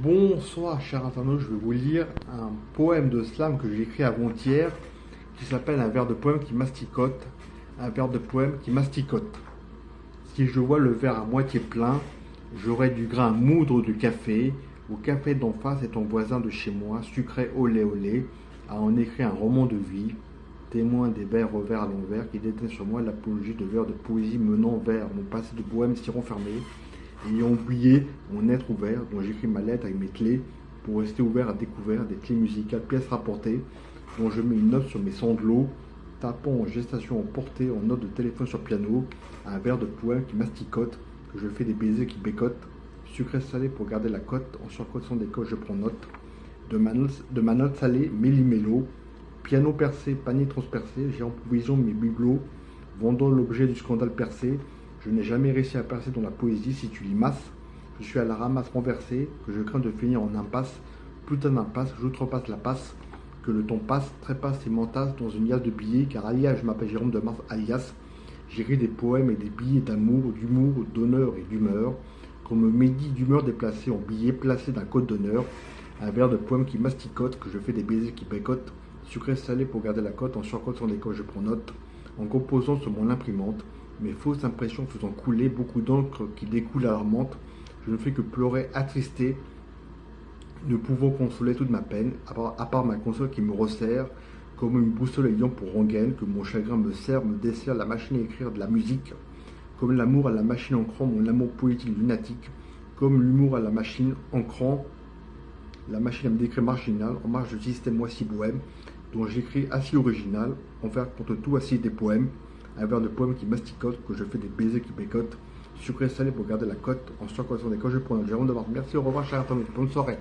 Bonsoir chers internautes, je vais vous lire un poème de slam que j'ai écrit avant-hier qui s'appelle un vers de poème qui masticote, un vers de poème qui masticote. Si je vois le verre à moitié plein, j'aurai du grain à moudre de café, au café d'en face est ton voisin de chez moi, sucré olé olé, a en écrit un roman de vie, témoin des vers revers à l'envers qui détiennent sur moi l'apologie de vers de poésie menant vers mon passé de bohème si renfermé, ayant oublié mon être ouvert, dont j'écris ma lettre avec mes clés, pour rester ouvert à découvert, des clés musicales, pièces rapportées, dont je mets une note sur mes sanglots, tapant en gestation en portée, en note de téléphone sur piano, un vers de poème qui masticote, que je fais des baisers qui bécotent, sucré salé pour garder la cote, en surcotant des coches je prends note, de ma note salée, méli-mélo, piano percé, panier transpercé, j'ai en provision mes bibelots, vendant l'objet du scandale percé, je n'ai jamais réussi à percer dans la poésie si tu limaces. Je suis à la ramasse renversée, que je crains de finir en impasse. Putain d'impasse, j'outrepasse la passe. Que le temps passe, trépasse et m'entasse dans une liasse de billets, car alias, je m'appelle Jérôme de Mars alias. J'écris des poèmes et des billets d'amour, d'humour, d'honneur et d'humeur. Qu'on me médit d'humeur déplacée en billets placés d'un code d'honneur. Un vers de poème qui masticote, que je fais des baisers qui bécotent. Sucré salé pour garder la cote, en surcotant des coches je prends note. En composant sur mon imprimante. Mes fausses impressions faisant couler beaucoup d'encre qui découle alarmante, je ne fais que pleurer, attristé, ne pouvant consoler toute ma peine, à part ma console qui me resserre, comme une boussole ayant pour rengaine, que mon chagrin me sert, me dessert la machine à écrire de la musique, comme l'amour à la machine ancrant mon amour poétique lunatique, comme l'humour à la machine ancrant la machine à me décrire marginal, en marge du système moisi bohème, dont j'écris assis original, envers contre tout assis des poèmes, un vers de poème qui masticote, que je fais des baisers qui bécotent, sucré salé pour garder la cote, en surcotant des coches je prends un Jérôme de Mars. Merci, au revoir, cher internaute, bonne soirée.